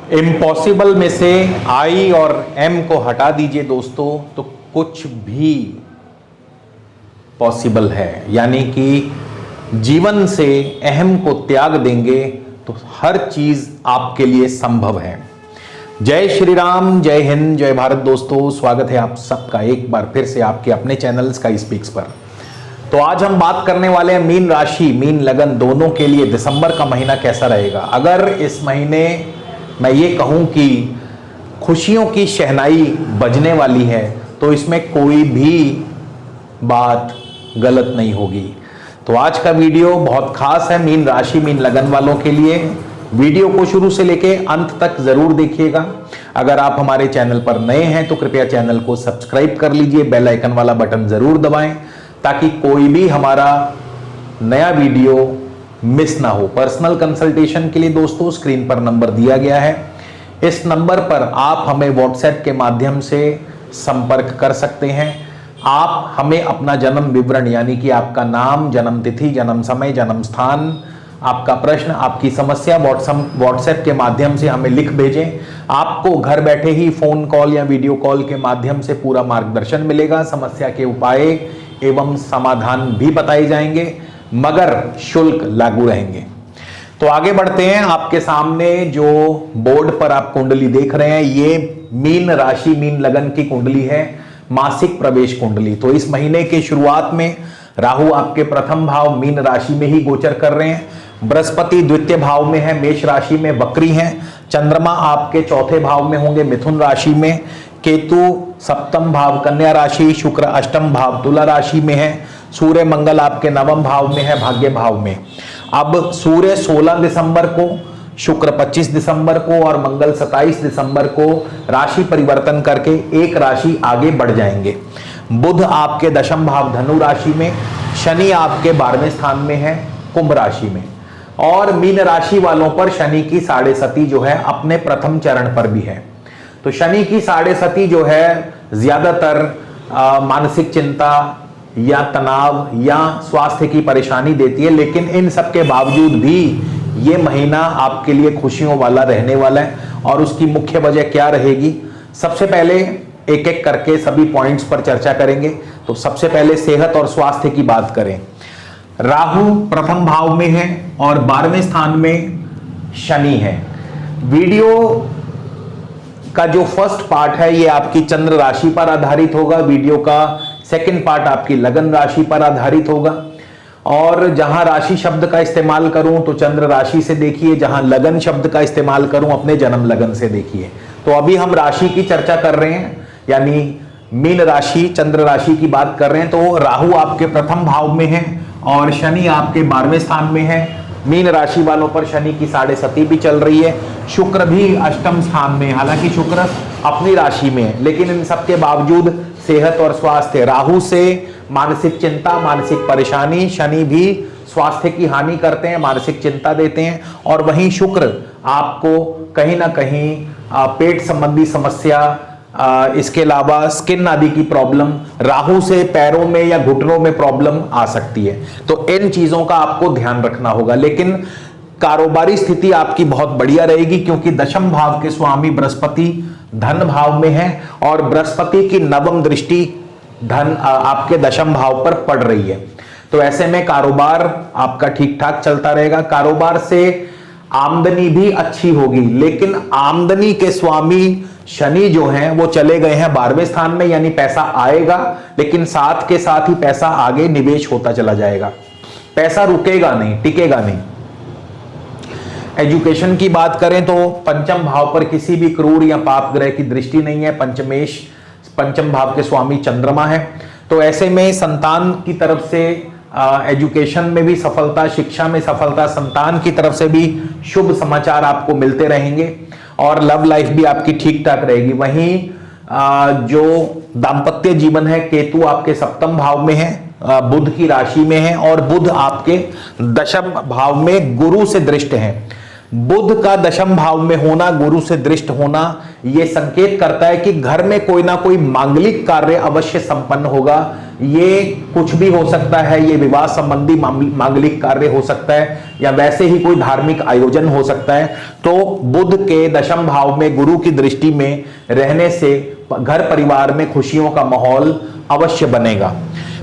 Impossible में से आई और एम को हटा दीजिए दोस्तों, तो कुछ भी पॉसिबल है। यानी कि जीवन से अहम को त्याग देंगे तो हर चीज आपके लिए संभव है। जय श्री राम, जय हिंद, जय भारत। दोस्तों स्वागत है आप सबका एक बार फिर से आपके अपने चैनल स्काई स्पीक्स पर। तो आज हम बात करने वाले हैं मीन राशि, मीन लगन दोनों के लिए दिसंबर का महीना कैसा रहेगा। अगर इस महीने मैं ये कहूं कि खुशियों की शहनाई बजने वाली है तो इसमें कोई भी बात गलत नहीं होगी। तो आज का वीडियो बहुत खास है मीन राशि, मीन लगन वालों के लिए। वीडियो को शुरू से लेके अंत तक जरूर देखिएगा। अगर आप हमारे चैनल पर नए हैं तो कृपया चैनल को सब्सक्राइब कर लीजिए, बेल आइकन वाला बटन जरूर दबाएं ताकि कोई भी हमारा नया वीडियो मिस ना हो। पर्सनल कंसल्टेशन के लिए दोस्तों स्क्रीन पर नंबर दिया गया है, इस नंबर पर आप हमें व्हाट्सएप के माध्यम से संपर्क कर सकते हैं। आप हमें अपना जन्म विवरण यानी कि आपका नाम, जन्म तिथि, जन्म समय, जन्म स्थान, आपका प्रश्न, आपकी समस्या व्हाट्सएप के माध्यम से हमें लिख भेजें। आपको घर बैठे ही फोन कॉल या वीडियो कॉल के माध्यम से पूरा मार्गदर्शन मिलेगा। समस्या के उपाय एवं समाधान भी बताए जाएंगे मगर शुल्क लागू रहेंगे। तो आगे बढ़ते हैं। आपके सामने जो बोर्ड पर आप कुंडली देख रहे हैं ये मीन राशि, मीन लगन की कुंडली है, मासिक प्रवेश कुंडली। तो इस महीने के शुरुआत में राहु आपके प्रथम भाव मीन राशि में ही गोचर कर रहे हैं। बृहस्पति द्वितीय भाव में है, मेष राशि में वक्री हैं। चंद्रमा आपके चौथे भाव में होंगे, मिथुन राशि में। केतु सप्तम भाव कन्या राशि, शुक्र अष्टम भाव तुला राशि में है। सूर्य मंगल आपके नवम भाव में है, भाग्य भाव में। अब सूर्य 16 दिसंबर को, शुक्र 25 दिसंबर को और मंगल 27 दिसंबर को राशि परिवर्तन करके एक राशि आगे बढ़ जाएंगे। बुध आपके दशम भाव धनु राशि में, शनि आपके 12वें स्थान में है कुंभ राशि में। और मीन राशि वालों पर शनि की साढ़े सती जो है अपने प्रथम चरण पर भी है। तो शनि की साढ़े सती जो है ज्यादातर मानसिक चिंता या तनाव या स्वास्थ्य की परेशानी देती है, लेकिन इन सब के बावजूद भी ये महीना आपके लिए खुशियों वाला रहने वाला है। और उसकी मुख्य वजह क्या रहेगी, सबसे पहले एक एक करके सभी पॉइंट्स पर चर्चा करेंगे। तो सबसे पहले सेहत और स्वास्थ्य की बात करें। राहु प्रथम भाव में है और 12वें स्थान में शनि है। वीडियो का जो फर्स्ट पार्ट है ये आपकी चंद्र राशि पर आधारित होगा, वीडियो का सेकंड पार्ट आपकी लगन राशि पर आधारित होगा। और जहां राशि शब्द का इस्तेमाल करूं तो चंद्र राशि से देखिए, जहां लगन शब्द का इस्तेमाल करूं अपने जन्म लगन से देखिए। तो अभी हम राशि की चर्चा कर रहे हैं, यानी मीन राशि चंद्र राशि की बात कर रहे हैं। तो राहु आपके प्रथम भाव में है और शनि आपके 12वें स्थान में है। मीन राशि वालों पर शनि की साढ़े सती भी चल रही है। शुक्र भी अष्टम स्थान में, हालांकि शुक्र अपनी राशि में है, लेकिन इन सब के बावजूद सेहत और स्वास्थ्य, राहु से मानसिक चिंता, मानसिक परेशानी, शनि भी स्वास्थ्य की हानि करते हैं, मानसिक चिंता देते हैं। और वहीं शुक्र आपको कहीं ना कहीं पेट संबंधी समस्या, इसके अलावा स्किन आदि की प्रॉब्लम, राहु से पैरों में या घुटनों में प्रॉब्लम आ सकती है। तो इन चीजों का आपको ध्यान रखना होगा। लेकिन कारोबारी स्थिति आपकी बहुत बढ़िया रहेगी क्योंकि दशम भाव के स्वामी बृहस्पति धन भाव में है और बृहस्पति की नवम दृष्टि धन आपके दशम भाव पर पड़ रही है। तो ऐसे में कारोबार आपका ठीक ठाक चलता रहेगा। कारोबार से आमदनी भी अच्छी होगी, लेकिन आमदनी के स्वामी शनि जो हैं वो चले गए हैं 12वें स्थान में, यानी पैसा आएगा लेकिन साथ के साथ ही पैसा आगे निवेश होता चला जाएगा। पैसा रुकेगा नहीं, टिकेगा नहीं। एजुकेशन की बात करें तो पंचम भाव पर किसी भी क्रूर या पाप ग्रह की दृष्टि नहीं है। पंचम भाव के स्वामी चंद्रमा है। तो ऐसे में संतान की तरफ से एजुकेशन में भी सफलता, शिक्षा में सफलता, संतान की तरफ से भी शुभ समाचार आपको मिलते रहेंगे और लव लाइफ भी आपकी ठीक ठाक रहेगी। वहीं जो दाम्पत्य जीवन है, केतु आपके सप्तम भाव में है, बुध की राशि में है और बुध आपके दशम भाव में गुरु से दृष्ट है। बुध का दशम भाव में होना, गुरु से दृष्ट होना, यह संकेत करता है कि घर में कोई ना कोई मांगलिक कार्य अवश्य संपन्न होगा। ये कुछ भी हो सकता है, ये विवाह संबंधी मांगलिक कार्य हो सकता है या वैसे ही कोई धार्मिक आयोजन हो सकता है। तो बुध के दशम भाव में गुरु की दृष्टि में रहने से घर परिवार में खुशियों का माहौल अवश्य बनेगा।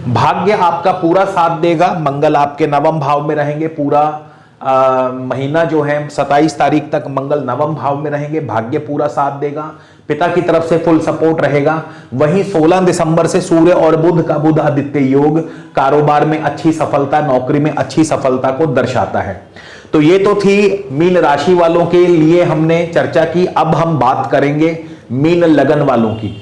भाग्य आपका पूरा साथ देगा। मंगल आपके नवम भाव में रहेंगे। पूरा महीना जो है 27 तारीख तक मंगल नवम भाव में रहेंगे। भाग्य पूरा साथ देगा। पिता की तरफ से फुल सपोर्ट रहेगा। वहीं 16 दिसंबर से सूर्य और बुध का बुध आदित्य योग कारोबार में अच्छी सफलता, नौकरी में अच्छी सफलता को दर्शाता है। तो ये तो थी मीन राशि वालों के लिए हमने चर्चा की। अब हम बात करेंगे मीन लगन वालों की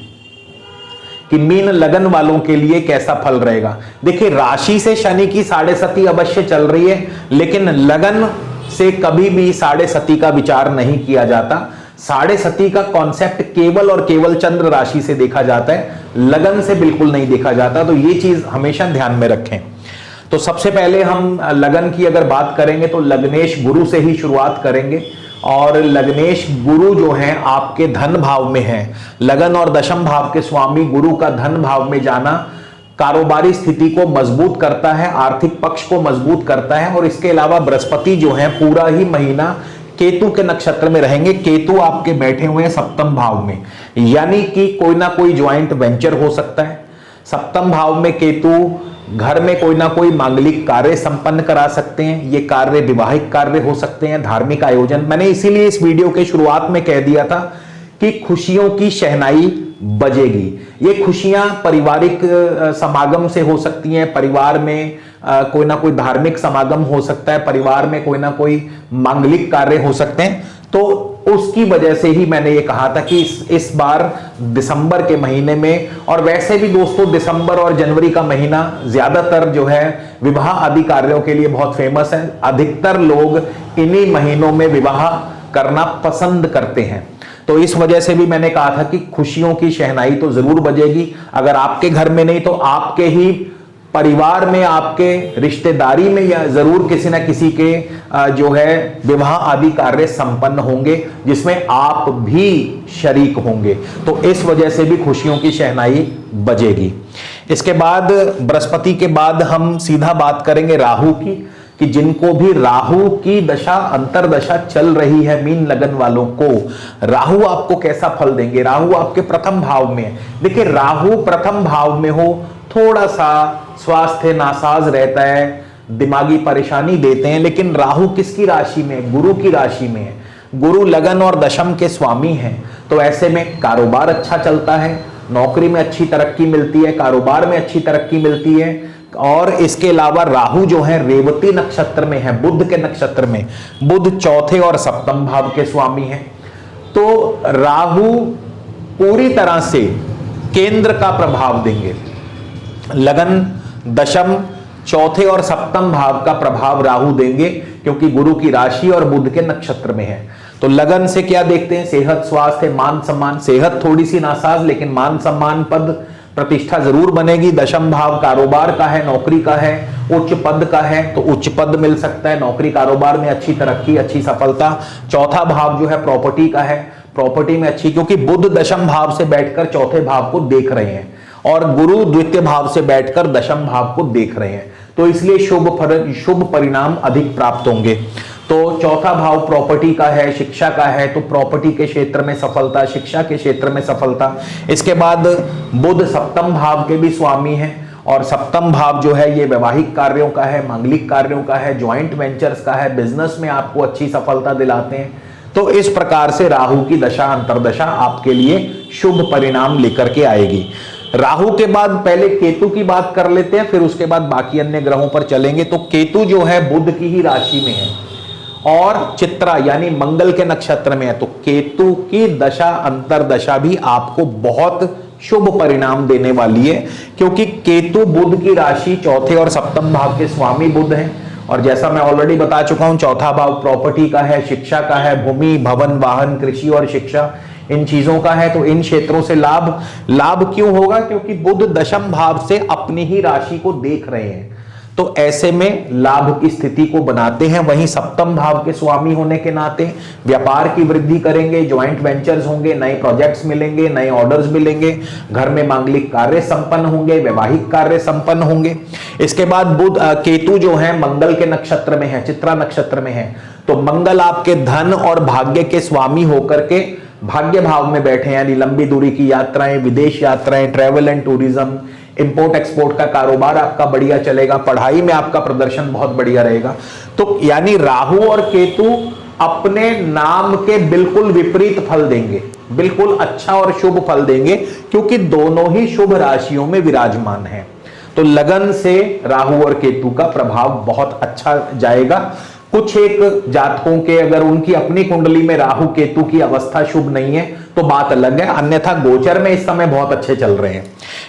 कि मीन लगन वालों के लिए कैसा फल रहेगा। देखिए, राशि से शनि की 6.5 अवश्य चल रही है, लेकिन लगन से कभी भी 6.5 का विचार नहीं किया जाता। 6.5 का कॉन्सेप्ट केवल और केवल चंद्र राशि से देखा जाता है, लगन से बिल्कुल नहीं देखा जाता। तो ये चीज हमेशा ध्यान में रखें। तो सबसे पहले हम लगन की अगर बात करेंगे तो लग्नेश गुरु से ही शुरुआत करेंगे। और लग्नेश गुरु जो है आपके धन भाव में है। लगन और दशम भाव के स्वामी गुरु का धन भाव में जाना कारोबारी स्थिति को मजबूत करता है, आर्थिक पक्ष को मजबूत करता है। और इसके अलावा बृहस्पति जो है पूरा ही महीना केतु के नक्षत्र में रहेंगे। केतु आपके बैठे हुए हैं सप्तम भाव में, यानी कि कोई ना कोई ज्वाइंट वेंचर हो सकता है। सप्तम भाव में केतु घर में कोई ना कोई मांगलिक कार्य संपन्न करा सकते हैं। ये कार्य विवाहिक कार्य हो सकते हैं, धार्मिक आयोजन। मैंने इसीलिए इस वीडियो के शुरुआत में कह दिया था कि खुशियों की शहनाई बजेगी। ये खुशियां पारिवारिक समागम से हो सकती हैं। परिवार में कोई ना कोई धार्मिक समागम हो सकता है, परिवार में कोई ना कोई मांगलिक कार्य हो सकते हैं। तो उसकी वजह से ही मैंने ये कहा था कि इस बार दिसंबर के महीने में, और वैसे भी दोस्तों दिसंबर और जनवरी का महीना ज्यादातर जो है विवाह आदि कार्यों के लिए बहुत फेमस है। अधिकतर लोग इन्हीं महीनों में विवाह करना पसंद करते हैं। तो इस वजह से भी मैंने कहा था कि खुशियों की शहनाई तो जरूर बजेगी। अगर आपके घर में नहीं तो आपके ही परिवार में, आपके रिश्तेदारी में या जरूर किसी न किसी के जो है विवाह आदि कार्य संपन्न होंगे जिसमें आप भी शरीक होंगे। तो इस वजह से भी खुशियों की शहनाई बजेगी। इसके बाद बृहस्पति के बाद हम सीधा बात करेंगे राहु की, कि जिनको भी राहु की दशा अंतरदशा चल रही है, मीन लगन वालों को राहु आपको कैसा फल देंगे। राहु आपके प्रथम भाव में। देखिए, राहु प्रथम भाव में हो थोड़ा सा स्वास्थ्य नासाज रहता है, दिमागी परेशानी देते हैं। लेकिन राहु किसकी राशि में? गुरु की राशि में है। गुरु लगन और दशम के स्वामी हैं। तो ऐसे में कारोबार अच्छा चलता है, नौकरी में अच्छी तरक्की मिलती है, कारोबार में अच्छी तरक्की मिलती है। और इसके अलावा राहु जो है रेवती नक्षत्र में है, बुध के नक्षत्र में। बुध चौथे और सप्तम भाव के स्वामी हैं। तो राहु पूरी तरह से केंद्र का प्रभाव देंगे। लगन, दशम, चौथे और सप्तम भाव का प्रभाव राहु देंगे, क्योंकि गुरु की राशि और बुध के नक्षत्र में है। तो लगन से क्या देखते हैं? सेहत, स्वास्थ्य, मान सम्मान। सेहत थोड़ी सी नासाज, लेकिन मान सम्मान, पद प्रतिष्ठा जरूर बनेगी। दशम भाव कारोबार का है, नौकरी का है, उच्च पद का है, तो उच्च पद मिल सकता है। नौकरी कारोबार में अच्छी तरक्की, अच्छी सफलता। चौथा भाव जो है प्रॉपर्टी का है, प्रॉपर्टी में अच्छी, क्योंकि बुध दशम भाव से बैठकर चौथे भाव को देख रहे हैं और गुरु द्वितीय भाव से बैठकर दशम भाव को देख रहे हैं। तो इसलिए शुभ परिणाम अधिक प्राप्त होंगे। तो चौथा भाव प्रॉपर्टी का है, शिक्षा का है, तो प्रॉपर्टी के क्षेत्र में सफलता, शिक्षा के क्षेत्र में सफलता। इसके बाद बुध सप्तम भाव के भी स्वामी हैं, और सप्तम भाव जो है ये वैवाहिक कार्यों का है, मांगलिक कार्यों का है, ज्वाइंट वेंचर्स का है, बिजनेस में आपको अच्छी सफलता दिलाते हैं। तो इस प्रकार से राहु की दशा अंतरदशा आपके लिए शुभ परिणाम लेकर के आएगी। राहु के बाद पहले केतु की बात कर लेते हैं, फिर उसके बाद बाकी अन्य ग्रहों पर चलेंगे। तो केतु जो है बुध की ही राशि में है और चित्रा यानी मंगल के नक्षत्र में है। तो केतु की दशा अंतरदशा भी आपको बहुत शुभ परिणाम देने वाली है, क्योंकि केतु बुध की राशि चौथे और सप्तम भाव के स्वामी बुध हैं। और जैसा मैं ऑलरेडी बता चुका हूं, चौथा भाव प्रॉपर्टी का है, शिक्षा का है, भूमि, भवन, वाहन, कृषि और शिक्षा, इन चीजों का है। तो इन क्षेत्रों से लाभ क्यों होगा? क्योंकि बुध दशम भाव से अपनी ही राशि को देख रहे हैं। तो ऐसे में लाभ की स्थिति को बनाते हैं। वहीं सप्तम भाव के स्वामी होने के नाते व्यापार की वृद्धि करेंगे, ज्वाइंट वेंचर्स होंगे, नए प्रोजेक्ट्स मिलेंगे, नए ऑर्डर्स मिलेंगे, घर में मांगलिक कार्य संपन्न होंगे, वैवाहिक कार्य संपन्न होंगे। इसके बाद बुध केतु जो है मंगल के नक्षत्र में है, चित्रा नक्षत्र में है, तो मंगल आपके धन और भाग्य के स्वामी होकर के भाग्य भाव में बैठे, यानी लंबी दूरी की यात्राएं, विदेश यात्राएं, travel and tourism, import export का कारोबार आपका बढ़िया चलेगा, पढ़ाई में आपका प्रदर्शन बहुत बढ़िया रहेगा। तो यानी राहु और केतु अपने नाम के बिल्कुल विपरीत फल देंगे, बिल्कुल अच्छा और शुभ फल देंगे, क्योंकि दोनों ही शुभ राशियों में विराजमान हैं। तो लगन से राहु और केतु का प्रभाव बहुत अच्छा जाएगा। कुछ एक जातकों के अगर उनकी अपनी कुंडली में राहु केतु की अवस्था शुभ नहीं है तो बात अलग है, अन्यथा गोचर में इस समय बहुत अच्छे चल रहे हैं।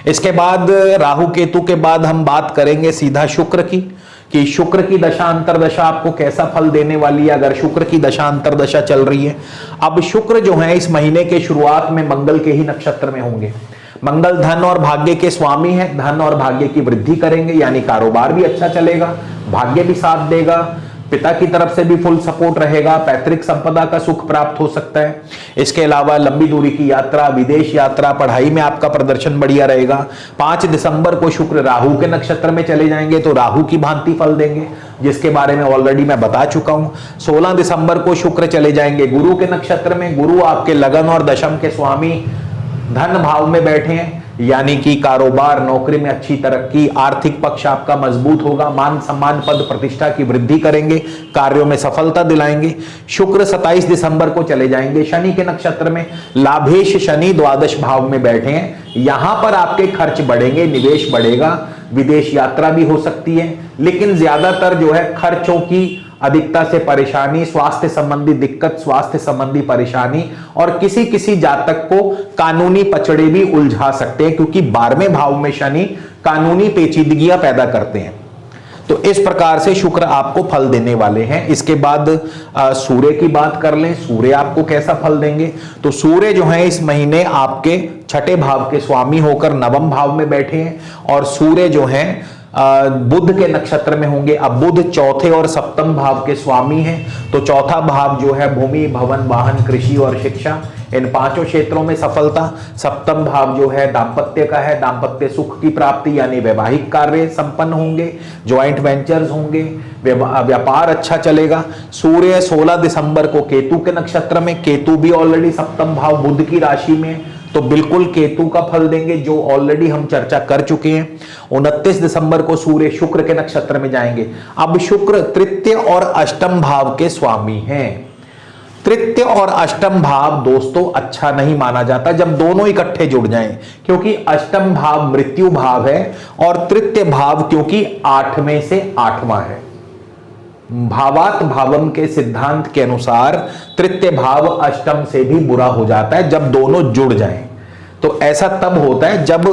इसके बाद राहु केतु के बाद हम बात करेंगे सीधा शुक्र की, कि शुक्र की दशा अंतरदशा आपको कैसा फल देने वाली है अगर शुक्र की दशा अंतरदशा चल रही है। अब शुक्र जो है इस महीने के शुरुआत में मंगल के ही नक्षत्र में होंगे। मंगल धन और भाग्य के स्वामी है, धन और भाग्य की वृद्धि करेंगे, यानी कारोबार भी अच्छा चलेगा, भाग्य भी साथ देगा, पिता की तरफ से भी फुल सपोर्ट रहेगा, पैतृक संपदा का सुख प्राप्त हो सकता है। इसके अलावा लंबी दूरी की यात्रा, विदेश यात्रा, पढ़ाई में आपका प्रदर्शन बढ़िया रहेगा। 5 दिसंबर को शुक्र राहु के नक्षत्र में चले जाएंगे तो राहु की भांति फल देंगे, जिसके बारे में ऑलरेडी मैं बता चुका हूं। 16 दिसंबर को शुक्र चले जाएंगे गुरु के नक्षत्र में, गुरु आपके लगन और दशम के स्वामी धन भाव में बैठे हैं, यानी कि कारोबार, नौकरी में अच्छी तरक्की, आर्थिक पक्ष आपका मजबूत होगा, मान सम्मान पद प्रतिष्ठा की वृद्धि करेंगे, कार्यों में सफलता दिलाएंगे। शुक्र 27 दिसंबर को चले जाएंगे शनि के नक्षत्र में, लाभेश शनि द्वादश भाव में बैठे हैं, यहां पर आपके खर्च बढ़ेंगे, निवेश बढ़ेगा, विदेश यात्रा भी हो सकती है, लेकिन ज्यादातर जो है खर्चों की अधिकता से परेशानी, स्वास्थ्य संबंधी दिक्कत, स्वास्थ्य संबंधी परेशानी, और किसी किसी जातक को कानूनी पचड़े भी उलझा सकते हैं, क्योंकि 12वें भाव में शनि कानूनी पेचीदगियां पैदा करते हैं। तो इस प्रकार से शुक्र आपको फल देने वाले हैं। इसके बाद सूर्य की बात कर लें, सूर्य आपको कैसा फल देंगे। तो सूर्य जो है इस महीने आपके छठे भाव के स्वामी होकर नवम भाव में बैठे हैं, और सूर्य जो है बुध के नक्षत्र में होंगे। अब बुध चौथे और सप्तम भाव के स्वामी हैं, तो चौथा भाव जो है भूमि, भवन, वाहन, कृषि और शिक्षा, इन पांचों क्षेत्रों में सफलता। सप्तम भाव जो है दाम्पत्य का है, दाम्पत्य सुख की प्राप्ति, यानी वैवाहिक कार्य संपन्न होंगे, ज्वाइंट वेंचर्स होंगे, व्यापार अच्छा चलेगा। सूर्य 16 दिसंबर को केतु के नक्षत्र में, केतु भी ऑलरेडी सप्तम भाव बुध की राशि में, तो बिल्कुल केतु का फल देंगे, जो ऑलरेडी हम चर्चा कर चुके हैं। 29 दिसंबर को सूर्य शुक्र के नक्षत्र में जाएंगे। अब शुक्र तृतीय और अष्टम भाव के स्वामी हैं। तृतीय और अष्टम भाव दोस्तों अच्छा नहीं माना जाता जब दोनों इकट्ठे जुड़ जाएं, क्योंकि अष्टम भाव मृत्यु भाव है और तृतीय भाव क्योंकि 8वें से 8वां है। भावात भावम के सिद्धांत के अनुसार तृतीय भाव अष्टम से भी बुरा हो जाता है जब दोनों जुड़ जाएं। तो ऐसा तब होता है जब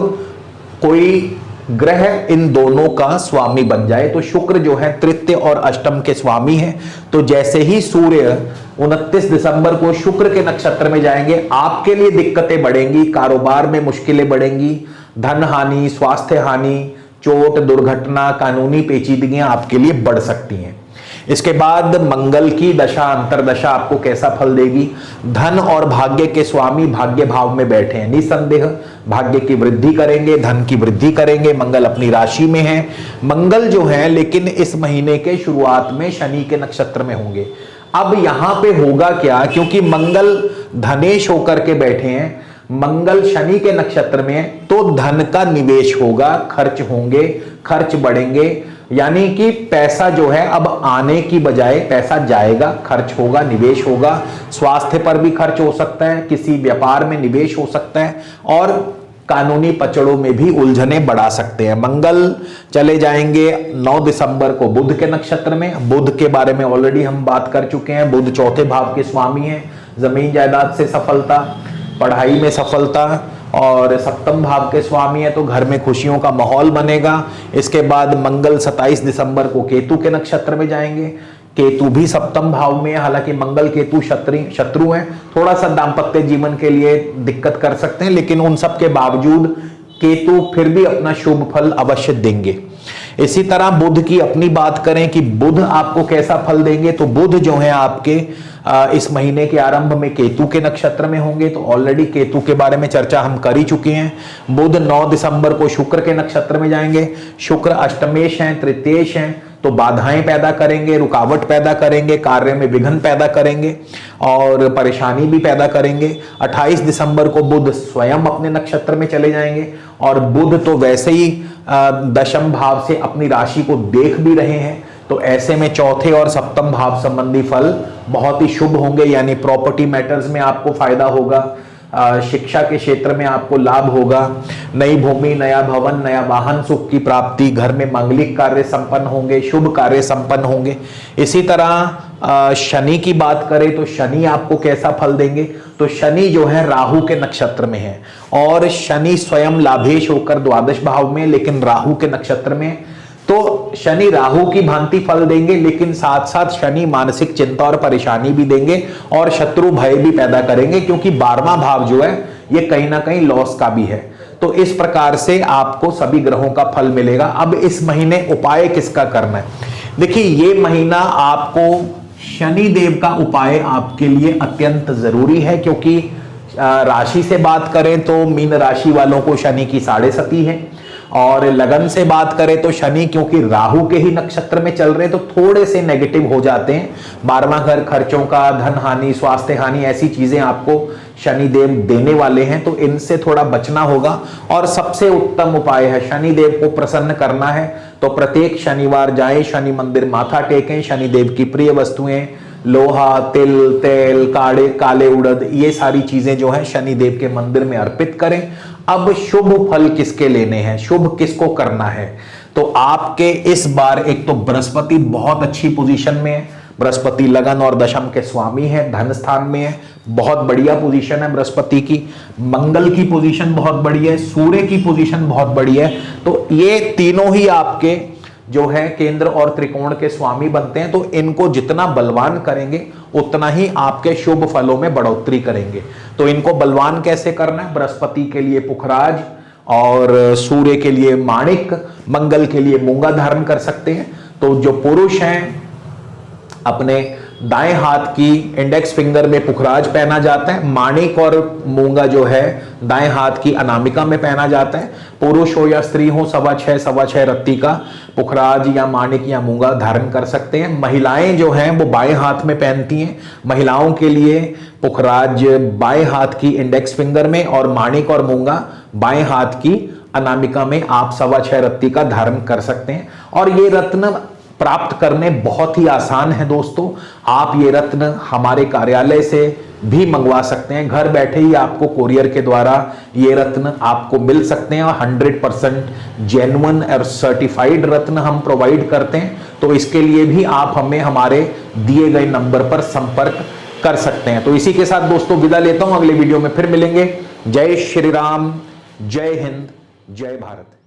कोई ग्रह इन दोनों का स्वामी बन जाए। तो शुक्र जो है तृतीय और अष्टम के स्वामी है, तो जैसे ही सूर्य 29 दिसंबर को शुक्र के नक्षत्र में जाएंगे, आपके लिए दिक्कतें बढ़ेंगी, कारोबार में मुश्किलें बढ़ेंगी, धन हानि, स्वास्थ्य हानि, चोट, दुर्घटना, कानूनी पेचीदगियां आपके लिए बढ़ सकती हैं। इसके बाद मंगल की दशा अंतरदशा आपको कैसा फल देगी। धन और भाग्य के स्वामी भाग्य भाव में बैठे हैं, निसंदेह भाग्य की वृद्धि करेंगे, धन की वृद्धि करेंगे, मंगल अपनी राशि में है। मंगल जो है लेकिन इस महीने के शुरुआत में शनि के नक्षत्र में होंगे। अब यहां पे होगा क्या, क्योंकि मंगल धनेश होकर के बैठे हैं, मंगल शनि के नक्षत्र में है, तो धन का निवेश होगा, खर्च होंगे, खर्च बढ़ेंगे, यानी कि पैसा जो है अब आने की बजाय पैसा जाएगा, खर्च होगा, निवेश होगा। स्वास्थ्य पर भी खर्च हो सकता है, किसी व्यापार में निवेश हो सकता है, और कानूनी पचड़ों में भी उलझने बढ़ा सकते हैं। मंगल चले जाएंगे 9 दिसंबर को बुध के नक्षत्र में। बुध के बारे में ऑलरेडी हम बात कर चुके हैं। बुध चौथे भाव के स्वामी हैं, जमीन जायदाद से सफलता, पढ़ाई में सफलता, और सप्तम भाव के स्वामी है, तो घर में खुशियों का माहौल बनेगा। इसके बाद मंगल 27 दिसंबर को केतु के नक्षत्र में जाएंगे। केतु भी सप्तम भाव में है, हालांकि मंगल केतु शत्रु हैं, थोड़ा सा दाम्पत्य जीवन के लिए दिक्कत कर सकते हैं, लेकिन उन सब के बावजूद केतु फिर भी अपना शुभ फल अवश्य देंगे। इसी तरह बुध की अपनी बात करें कि बुध आपको कैसा फल देंगे, तो बुध जो है आपके इस महीने के आरंभ में केतु के नक्षत्र में होंगे। तो ऑलरेडी केतु के बारे में चर्चा हम कर ही चुके हैं। बुध 9 दिसंबर को शुक्र के नक्षत्र में जाएंगे। शुक्र अष्टमेश हैं, तृतीयेश हैं, तो बाधाएं पैदा करेंगे, रुकावट पैदा करेंगे, कार्य में विघ्न पैदा करेंगे और परेशानी भी पैदा करेंगे। 28 दिसंबर को बुध स्वयं अपने नक्षत्र में चले जाएंगे और बुध तो वैसे ही दशम भाव से अपनी राशि को देख भी रहे हैं, तो ऐसे में चौथे और सप्तम भाव संबंधी फल बहुत ही शुभ होंगे, यानी प्रॉपर्टी मैटर्स में आपको फायदा होगा, शिक्षा के क्षेत्र में आपको लाभ होगा, नई भूमि, नया भवन, नया वाहन, सुख की प्राप्ति, घर में मांगलिक कार्य संपन्न होंगे, शुभ कार्य संपन्न होंगे। इसी तरह शनि की बात करें तो शनि आपको कैसा फल देंगे, तो शनि जो है राहु के नक्षत्र में है और शनि स्वयं लाभेश होकर द्वादश भाव में, लेकिन राहु के नक्षत्र में, तो शनि राहु की भांति फल देंगे, लेकिन साथ साथ शनि मानसिक चिंता और परेशानी भी देंगे और शत्रु भय भी पैदा करेंगे, क्योंकि 12वां भाव जो है ये कहीं ना कहीं लॉस का भी है। तो इस प्रकार से आपको सभी ग्रहों का फल मिलेगा। अब इस महीने उपाय किसका करना है, देखिए ये महीना आपको शनि देव का उपाय आपके लिए अत्यंत जरूरी है, क्योंकि राशि से बात करें तो मीन राशि वालों को शनि की 7.5 है और लगन से बात करें तो शनि क्योंकि राहु के ही नक्षत्र में चल रहे हैं तो थोड़े से नेगेटिव हो जाते हैं। 12वां घर खर्चों का, धन हानि, स्वास्थ्य हानि, ऐसी चीजें आपको शनि देव देने वाले हैं, तो इनसे थोड़ा बचना होगा। और सबसे उत्तम उपाय है, शनि देव को प्रसन्न करना है तो प्रत्येक शनिवार जाएं, शनि मंदिर माथा टेकें, शनि देव की प्रिय वस्तुएं लोहा, तिल, तेल, काले उड़द, ये सारी चीजें जो है शनि देव के मंदिर में अर्पित करें। अब शुभ फल किसके लेने हैं, शुभ किसको करना है, तो आपके इस बार एक तो बृहस्पति बहुत अच्छी पोजीशन में है, बृहस्पति लगन और दशम के स्वामी है, धन स्थान में है, बहुत बढ़िया पोजीशन है बृहस्पति की। मंगल की पोजीशन बहुत बढ़िया है, सूर्य की पोजीशन बहुत बढ़िया है, तो ये तीनों ही आपके जो है केंद्र और त्रिकोण के स्वामी बनते हैं। तो इनको जितना बलवान करेंगे उतना ही आपके शुभ फलों में बढ़ोतरी करेंगे। तो इनको बलवान कैसे करना है, बृहस्पति के लिए पुखराज और सूर्य के लिए माणिक, मंगल के लिए मूंगा धारण कर सकते हैं। तो जो पुरुष हैं अपने दाएं हाथ की इंडेक्स फिंगर में पुखराज पहना जाता है, माणिक और मूंगा जो है दाएं हाथ की अनामिका में पहना जाता है। पुरुष हो या स्त्री हो 6.25 रत्ती का पुखराज या माणिक या मूंगा धारण कर सकते हैं। महिलाएं जो हैं वो बाएं हाथ में पहनती हैं, महिलाओं के लिए पुखराज बाएं हाथ की इंडेक्स फिंगर में और माणिक और मूंगा बाएं हाथ की अनामिका में आप 6.25 रत्ती का धारण कर सकते हैं। और ये रत्न प्राप्त करने बहुत ही आसान है दोस्तों, आप ये रत्न हमारे कार्यालय से भी मंगवा सकते हैं, घर बैठे ही आपको कोरियर के द्वारा ये रत्न आपको मिल सकते हैं और 100% जेन्युइन और सर्टिफाइड रत्न हम प्रोवाइड करते हैं। तो इसके लिए भी आप हमें हमारे दिए गए नंबर पर संपर्क कर सकते हैं। तो इसी के साथ दोस्तों विदा लेता हूं, अगले वीडियो में फिर मिलेंगे। जय श्री राम, जय हिंद, जय भारत।